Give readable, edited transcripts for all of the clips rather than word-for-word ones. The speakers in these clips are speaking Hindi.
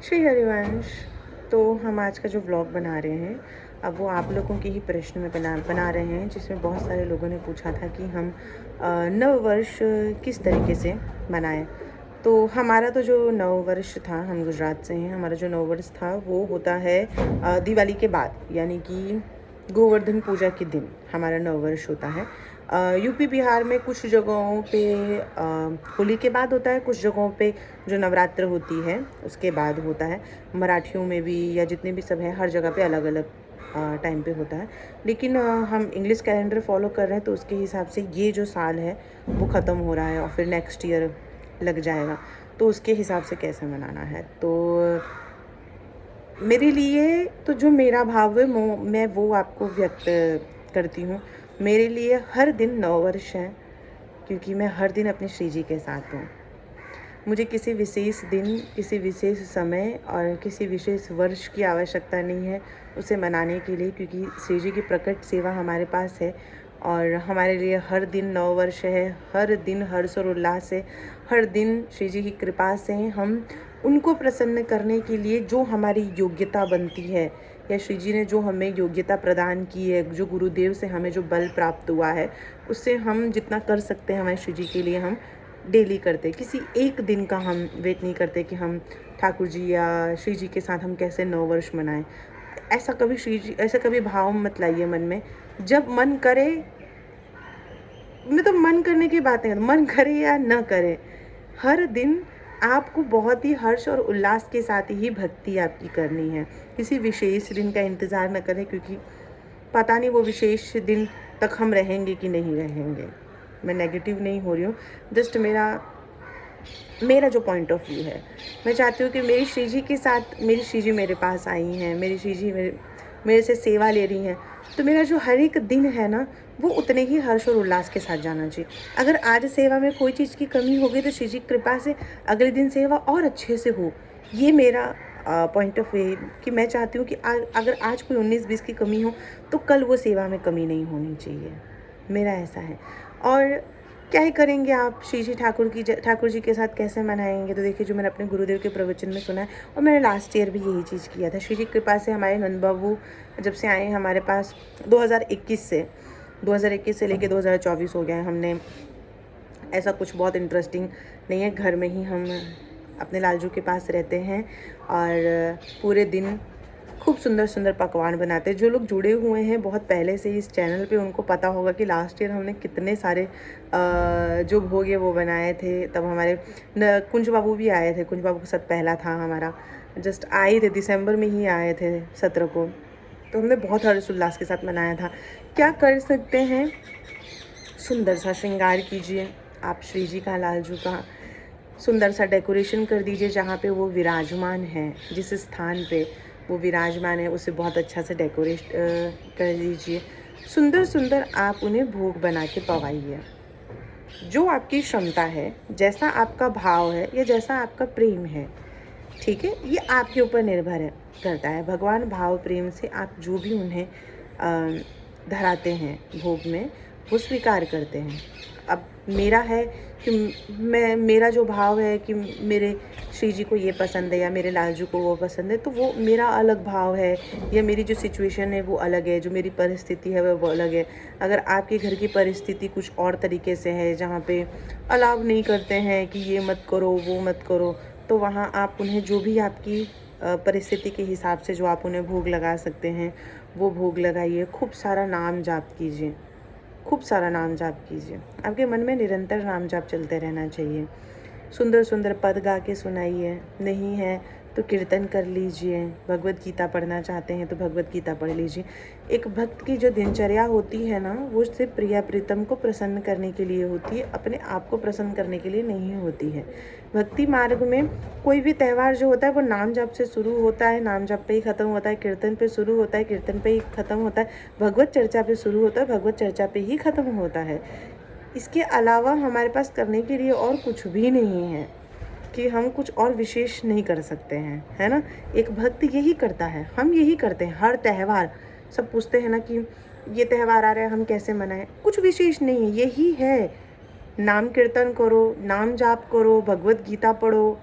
श्री हरिवंश। तो हम आज का जो व्लॉग बना रहे हैं, अब वो आप लोगों के ही प्रश्न में बना रहे हैं, जिसमें बहुत सारे लोगों ने पूछा था कि हम नव वर्ष किस तरीके से मनाएं। तो हमारा तो जो नव वर्ष था, हम गुजरात से हैं, हमारा जो नव वर्ष था वो होता है दिवाली के बाद, यानी कि गोवर्धन पूजा के दिन हमारा नव वर्ष होता है। यूपी बिहार में कुछ जगहों पे होली के बाद होता है, कुछ जगहों पे जो नवरात्र होती है उसके बाद होता है। मराठियों में भी या जितने भी सब हैं, हर जगह पे अलग अलग टाइम पे होता है। लेकिन हम इंग्लिश कैलेंडर फॉलो कर रहे हैं, तो उसके हिसाब से ये जो साल है वो ख़त्म हो रहा है और फिर नेक्स्ट ईयर लग जाएगा, तो उसके हिसाब से कैसे मनाना है। तो मेरे लिए तो जो मेरा भाव है मैं वो आपको व्यक्त करती हूँ। मेरे लिए हर दिन नव वर्ष है, क्योंकि मैं हर दिन अपने श्री जी के साथ हूँ। मुझे किसी विशेष दिन, किसी विशेष समय और किसी विशेष वर्ष की आवश्यकता नहीं है उसे मनाने के लिए, क्योंकि श्री जी की प्रकट सेवा हमारे पास है और हमारे लिए हर दिन नव वर्ष है। हर दिन हर्ष और उल्लास है, हर दिन श्री जी की कृपा से हम उनको प्रसन्न करने के लिए जो हमारी योग्यता बनती है, या श्री जी ने जो हमें योग्यता प्रदान की है, जो गुरुदेव से हमें जो बल प्राप्त हुआ है, उससे हम जितना कर सकते हैं हमारे श्री जी के लिए हम डेली करते। किसी एक दिन का हम वेट नहीं करते कि हम ठाकुर जी या श्री जी के साथ हम कैसे नव वर्ष मनाएं। ऐसा कभी श्री जी, ऐसा कभी भाव मत लाइए मन में। जब मन करे, मैं तो मन करने की बात नहीं, मन करे या न करे, हर दिन आपको बहुत ही हर्ष और उल्लास के साथ ही भक्ति आपकी करनी है। किसी विशेष दिन का इंतज़ार न करें, क्योंकि पता नहीं वो विशेष दिन तक हम रहेंगे कि नहीं रहेंगे। मैं नेगेटिव नहीं हो रही हूँ, जस्ट मेरा जो पॉइंट ऑफ व्यू है, मैं चाहती हूँ कि मेरी श्री जी के साथ, मेरी श्री जी मेरे पास आई हैं, मेरी श्री जी मेरे से सेवा ले रही हैं, तो मेरा जो हर एक दिन है ना, वो उतने ही हर्ष और उल्लास के साथ जाना चाहिए। अगर आज सेवा में कोई चीज़ की कमी हो गई, तो श्री जी की कृपा से अगले दिन सेवा और अच्छे से हो। ये मेरा पॉइंट ऑफ व्यू कि मैं चाहती हूँ कि अगर आज कोई 19-20 की कमी हो, तो कल वो सेवा में कमी नहीं होनी चाहिए। मेरा ऐसा है। और क्या ही करेंगे आप, श्री जी ठाकुर जी के साथ कैसे मनाएंगे? तो देखिए, जो मैंने अपने गुरुदेव के प्रवचन में सुना है, और मैंने लास्ट ईयर भी यही चीज़ किया था। श्री जी की कृपा से हमारे नंद बाबू जब से आए हैं हमारे पास 2021 से लेके 2024 हो गया है। हमने ऐसा कुछ बहुत इंटरेस्टिंग नहीं है, घर में ही हम अपने लालजू के पास रहते हैं और पूरे दिन खूब सुंदर सुंदर पकवान बनाते हैं। जो लोग जुड़े हुए हैं बहुत पहले से इस चैनल पे, उनको पता होगा कि लास्ट ईयर हमने कितने सारे जो भोग है वो बनाए थे। तब हमारे कुंज बाबू भी आए थे। कुंज बाबू के साथ पहला था हमारा, जस्ट आए थे, दिसंबर में ही आए थे 17 को। तो हमने बहुत हर्ष उल्लास के साथ मनाया था। क्या कर सकते हैं, सुंदर सा श्रृंगार कीजिए आप श्री जी का, लालजू का। सुंदर सा डेकोरेशन कर दीजिए, जहाँ पे वो विराजमान है, जिस स्थान पे वो विराजमान है उसे बहुत अच्छा से डेकोरेट कर दीजिए। सुंदर सुंदर आप उन्हें भोग बना के पवाइए। जो आपकी क्षमता है, जैसा आपका भाव है या जैसा आपका प्रेम है, ठीक है, ये आपके ऊपर निर्भर करता है। भगवान भाव प्रेम से आप जो भी उन्हें धराते हैं भोग में, वो स्वीकार करते हैं। अब मेरा है कि मेरा जो भाव है कि मेरे श्री जी को ये पसंद है या मेरे लालजू को वो पसंद है, तो वो मेरा अलग भाव है, या मेरी जो सिचुएशन है वो अलग है, जो मेरी परिस्थिति है वो अलग है। अगर आपके घर की परिस्थिति कुछ और तरीके से है, जहाँ पे अलाउ नहीं करते हैं कि ये मत करो वो मत करो, तो वहाँ आप उन्हें जो भी आपकी परिस्थिति के हिसाब से जो आप उन्हें भोग लगा सकते हैं वो भोग लगाइए। खूब सारा नाम जाप कीजिए, खूब सारा नाम जाप कीजिए। आपके मन में निरंतर नाम जाप चलते रहना चाहिए। सुंदर सुंदर पद गा के सुनाइए, नहीं है तो कीर्तन कर लीजिए। भगवत गीता पढ़ना चाहते हैं तो भगवत गीता पढ़ लीजिए। एक भक्त की जो दिनचर्या होती है ना, वो सिर्फ प्रिया प्रीतम को प्रसन्न करने के लिए होती है, अपने आप को प्रसन्न करने के लिए नहीं होती है। भक्ति मार्ग में कोई भी त्यौहार जो होता है वो नाम जप से शुरू होता है, नाम जप पे ही ख़त्म होता है। कीर्तन पे शुरू होता है, कीर्तन पे ही ख़त्म होता है। भगवत चर्चा पे शुरू होता है, भगवत चर्चा पे ही ख़त्म होता है। इसके अलावा हमारे पास करने के लिए और कुछ भी नहीं है, कि हम कुछ और विशेष नहीं कर सकते हैं, है ना। एक भक्त यही करता है, हम यही करते हैं। हर त्यौहार, सब पूछते हैं ना कि ये त्यौहार आ रहा है हम कैसे मनाएं, कुछ विशेष नहीं है, यही है। नाम कीर्तन करो, नाम जाप करो, भगवत गीता पढ़ो,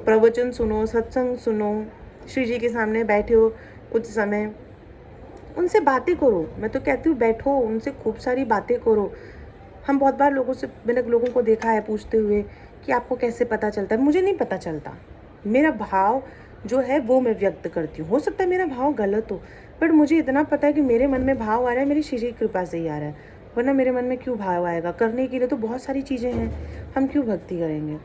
प्रवचन सुनो, सत्संग सुनो, श्री जी के सामने बैठे हो कुछ समय, उनसे बातें करो। मैं तो कहती हूँ बैठो, उनसे खूब सारी बातें करो। हम बहुत बार मैंने लोगों को देखा है पूछते हुए कि आपको कैसे पता चलता है। मुझे नहीं पता चलता, मेरा भाव जो है वो मैं व्यक्त करती हूँ। हो सकता है मेरा भाव गलत हो, बट मुझे इतना पता है कि मेरे मन में भाव आ रहा है मेरी श्री जी की कृपा से ही आ रहा है, वरना मेरे मन में क्यों भाव आएगा। करने के लिए तो बहुत सारी चीज़ें हैं, हम क्यों भक्ति करेंगे?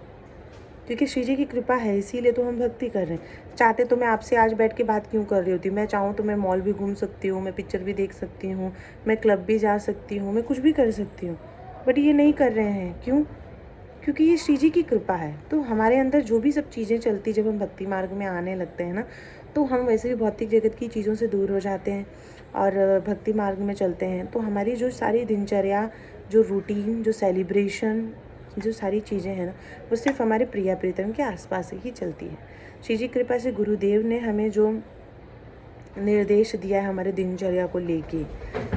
क्योंकि श्री जी की कृपा है, इसीलिए तो हम भक्ति कर रहे हैं। चाहते तो मैं आपसे आज बैठ के बात क्यों कर रही होती। मैं चाहूँ तो मैं मॉल भी घूम सकती हूँ, मैं पिक्चर भी देख सकती हूँ, मैं क्लब भी जा सकती हूँ, मैं कुछ भी कर सकती हूँ, बट ये नहीं कर रहे हैं। क्यों? क्योंकि ये श्री जी की कृपा है। तो हमारे अंदर जो भी सब चीज़ें चलती, जब हम भक्ति मार्ग में आने लगते हैं ना, तो हम वैसे भी भौतिक जगत की चीज़ों से दूर हो जाते हैं और भक्ति मार्ग में चलते हैं। तो हमारी जो सारी दिनचर्या, जो रूटीन, जो सेलिब्रेशन, जो सारी चीज़ें हैं ना, वो सिर्फ हमारे प्रिया प्रीतम के आसपास ही चलती है। श्री जी कृपा से गुरुदेव ने हमें जो निर्देश दिया है हमारे दिनचर्या को लेके,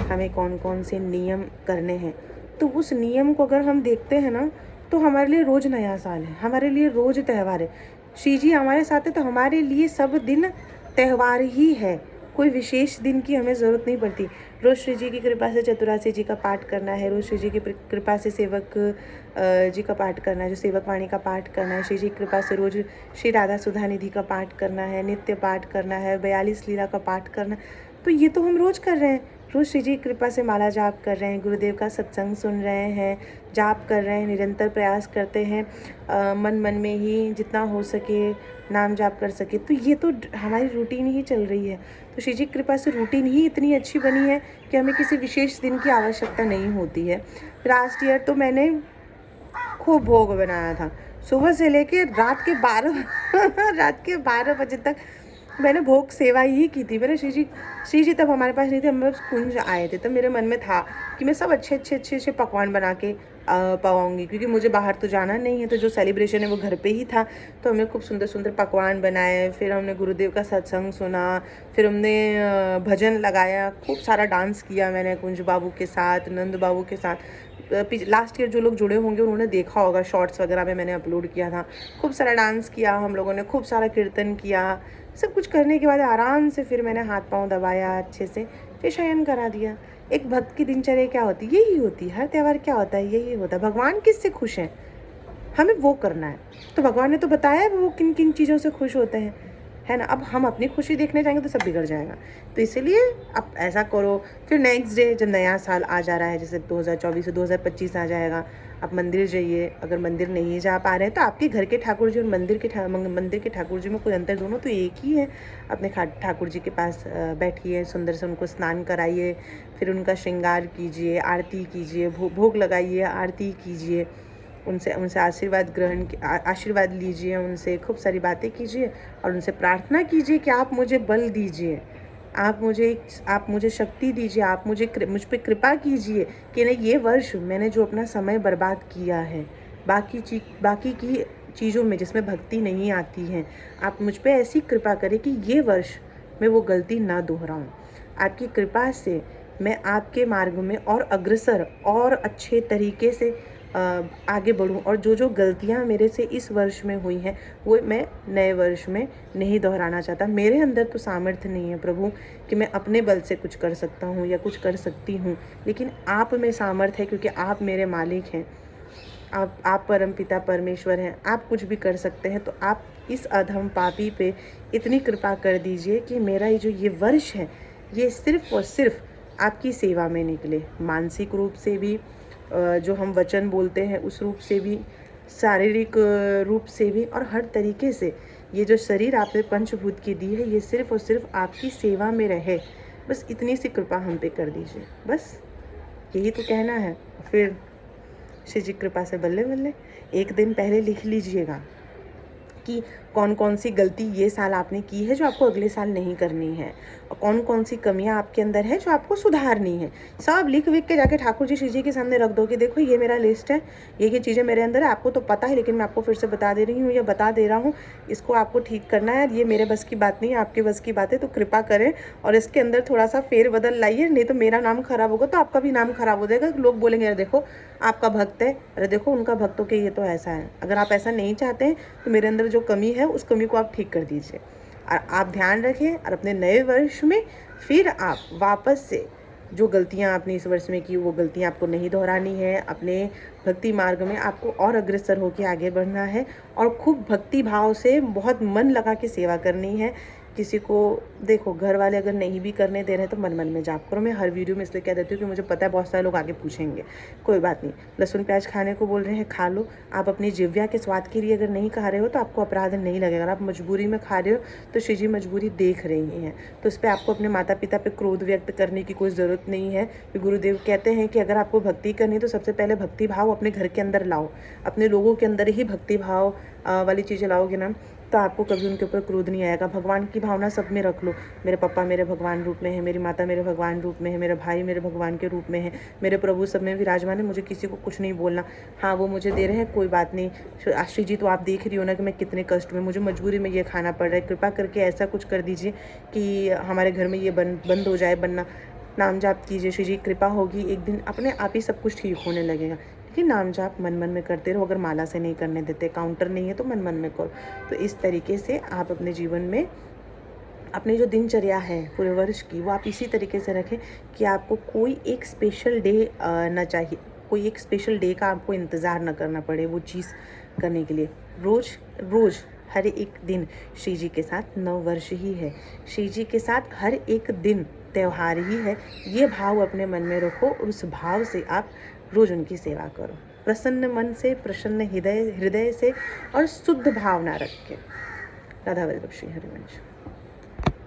हमें कौन कौन से नियम करने हैं, तो उस नियम को अगर हम देखते हैं ना, तो हमारे लिए रोज़ नया साल है, हमारे लिए रोज़ त्यौहार है। श्री जी हमारे साथ है तो हमारे लिए सब दिन त्यौहार ही है। कोई विशेष दिन की हमें ज़रूरत नहीं पड़ती। रोज़ श्री जी की कृपा से चतुरासी जी का पाठ करना है, रोज़ श्री जी की कृपा से सेवक जी का पाठ करना है, जो सेवक वाणी का पाठ करना है। श्री जी की कृपा से रोज़ श्री राधा सुधा निधि का पाठ करना है, नित्य पाठ करना है, 42 लीला का पाठ करना। तो ये तो हम रोज़ कर रहे हैं। रोज़ श्री जी की कृपा से माला जाप कर रहे हैं, गुरुदेव का सत्संग सुन रहे हैं, जाप कर रहे हैं, निरंतर प्रयास करते हैं मन मन में ही जितना हो सके नाम जाप कर सके। तो ये तो हमारी रूटीन ही चल रही है। तो श्री जी की कृपा से रूटीन ही इतनी अच्छी बनी है कि हमें किसी विशेष दिन की आवश्यकता नहीं होती है। लास्ट ईयर तो मैंने खूब भोग बनाया था, सुबह से लेके रात के 12 बजे तक मैंने भोग सेवा ही की थी। मेरे श्री जी तब हमारे पास नहीं थे, हम बस कुंज आए थे। तब मेरे मन में था कि मैं सब अच्छे पकवान बना के पकाऊंगी, क्योंकि मुझे बाहर तो जाना नहीं है, तो जो सेलिब्रेशन है वो घर पे ही था। तो हमने खूब सुंदर सुंदर पकवान बनाए, फिर हमने गुरुदेव का सत्संग सुना, फिर हमने भजन लगाया, खूब सारा डांस किया मैंने कुंज बाबू के साथ, नंद बाबू के साथ। लास्ट ईयर जो लोग जुड़े होंगे उन्होंने देखा होगा, शॉर्ट्स वगैरह में मैंने अपलोड किया था। खूब सारा डांस किया हम लोगों ने, खूब सारा कीर्तन किया। सब कुछ करने के बाद आराम से फिर मैंने हाथ पांव दबाया अच्छे से, फिर शयन करा दिया। एक भक्त की दिनचर्या क्या होती है? यही होती है। हर त्यौहार क्या होता है? यही होता है। भगवान किससे खुश हैं, हमें वो करना है। तो भगवान ने तो बताया है वो किन किन चीज़ों से खुश होते हैं, है ना। अब हम अपनी खुशी देखने जाएंगे तो सब बिगड़ जाएगा। तो इसीलिए अब ऐसा करो। फिर नेक्स्ट डे जब नया साल आ जा रहा है, जैसे 2024 से 2025 आ जाएगा, आप मंदिर जाइए। अगर मंदिर नहीं जा पा रहे हैं तो आपके घर के ठाकुर जी और मंदिर के ठाकुर जी में कोई अंतर, दोनों तो एक ही है। अपने ठाकुर जी के पास बैठिए, सुंदर से उनको स्नान कराइए, फिर उनका श्रृंगार कीजिए, आरती कीजिए, भोग लगाइए, आरती कीजिए, उनसे आशीर्वाद लीजिए, उनसे खूब सारी बातें कीजिए और उनसे प्रार्थना कीजिए कि आप मुझे बल दीजिए, आप मुझे शक्ति दीजिए, आप मुझ पे कृपा कीजिए कि नहीं, ये वर्ष मैंने जो अपना समय बर्बाद किया है बाकी की चीज़ों में जिसमें भक्ति नहीं आती है, आप मुझ पे ऐसी कृपा करें कि ये वर्ष मैं वो गलती ना दोहराऊं। आपकी कृपा से मैं आपके मार्ग में और अग्रसर और अच्छे तरीके से आगे बढ़ूं, और जो गलतियां मेरे से इस वर्ष में हुई हैं वो मैं नए वर्ष में नहीं दोहराना चाहता। मेरे अंदर तो सामर्थ्य नहीं है प्रभु कि मैं अपने बल से कुछ कर सकता हूँ या कुछ कर सकती हूँ, लेकिन आप में सामर्थ्य है, क्योंकि आप मेरे मालिक हैं। आप परम पिता परमेश्वर हैं, आप कुछ भी कर सकते हैं। तो आप इस अधम पापी पे इतनी कृपा कर दीजिए कि मेरा ये वर्ष है, ये सिर्फ और सिर्फ आपकी सेवा में निकले। मानसिक रूप से भी, जो हम वचन बोलते हैं उस रूप से भी, शारीरिक रूप से भी, और हर तरीके से ये जो शरीर आपने पंचभूत की दी है, ये सिर्फ और सिर्फ आपकी सेवा में रहे। बस इतनी सी कृपा हम पे कर दीजिए, बस यही तो कहना है। फिर श्री जी कृपा से बल्ले बल्ले। एक दिन पहले लिख लीजिएगा कि कौन कौन सी गलती ये साल आपने की है जो आपको अगले साल नहीं करनी है, और कौन कौन सी कमियां आपके अंदर है जो आपको सुधारनी है। सब लिख विख के जाके ठाकुर जी श्री जी के सामने रख दो कि देखो ये मेरा लिस्ट है, ये चीज़ें मेरे अंदर है, आपको तो पता है लेकिन मैं आपको फिर से बता दे रही हूँ या बता दे रहा हूँ, इसको आपको ठीक करना है। ये मेरे बस की बात नहीं है, आपके बस की बात है, तो कृपा करें और इसके अंदर थोड़ा सा फेरबदल लाइए, नहीं तो मेरा नाम खराब होगा तो आपका भी नाम खराब हो जाएगा। लोग बोलेंगे यार देखो आपका भक्त है, अरे देखो उनका भक्त हो के ये तो ऐसा है। अगर आप ऐसा नहीं चाहते हैं तो मेरे अंदर जो कमी है उस कमी को आप ठीक कर दीजिए। और आप ध्यान रखें और अपने नए वर्ष में फिर आप वापस से जो गलतियां आपने इस वर्ष में की वो गलतियां आपको नहीं दोहरानी है। अपने भक्ति मार्ग में आपको और अग्रसर होकर आगे बढ़ना है और खूब भक्ति भाव से बहुत मन लगा के सेवा करनी है। किसी को देखो, घर वाले अगर नहीं भी करने दे रहे हैं तो मन मन में जाप करो। मैं हर वीडियो में इसलिए कह देती हूँ कि मुझे पता है बहुत सारे लोग आगे पूछेंगे, कोई बात नहीं। लहसुन प्याज खाने को बोल रहे हैं, खा लो। आप अपनी जिव्या के स्वाद के लिए अगर नहीं खा रहे हो तो आपको अपराध नहीं लगेगा। अगर आप मजबूरी में खा रहे हो तो श्री जी मजबूरी देख रही हैं, तो इस पर आपको अपने माता पिता पे क्रोध व्यक्त करने की कोई ज़रूरत नहीं है। गुरुदेव कहते हैं कि अगर आपको भक्ति करनी है तो सबसे पहले भक्ति भाव अपने घर के अंदर लाओ। अपने लोगों के अंदर ही भक्ति भाव वाली चीज़ें लाओगे ना तो आपको कभी उनके ऊपर क्रोध नहीं आएगा। भगवान की भावना सब में रख लो। मेरे पापा मेरे भगवान रूप में है, मेरी माता मेरे भगवान रूप में है, मेरा भाई मेरे भगवान के रूप में है, मेरे प्रभु सब में विराजमान है। मुझे किसी को कुछ नहीं बोलना। हाँ, वो मुझे दे रहे हैं, कोई बात नहीं। श्री जी तो आप देख रही हो ना कि मैं कितने कष्ट में, मुझे मजबूरी में ये खाना पड़ रहा है। कृपा करके ऐसा कुछ कर दीजिए कि हमारे घर में ये बंद हो जाए बनना। नाम जाप कीजिए, श्री जी कृपा होगी, एक दिन अपने आप ही सब कुछ ठीक होने लगेगा। कि नाम जाप मन मन में करते रहो। अगर माला से नहीं करने देते, काउंटर नहीं है तो मन मन में करो। तो इस तरीके से आप अपने जीवन में अपनी जो दिनचर्या है पूरे वर्ष की वो आप इसी तरीके से रखें कि आपको कोई एक स्पेशल डे ना चाहिए, कोई एक स्पेशल डे का आपको इंतज़ार ना करना पड़े वो चीज़ करने के लिए। रोज़ हर एक दिन श्री जी के साथ नव वर्ष ही है, श्री जी के साथ हर एक दिन त्यौहार ही है। ये भाव अपने मन में रखो और उस भाव से आप रोज़ उनकी सेवा करो, प्रसन्न मन से, प्रसन्न हृदय से और शुद्ध भावना रख के। राधा वल्लभ श्री हरिवंश।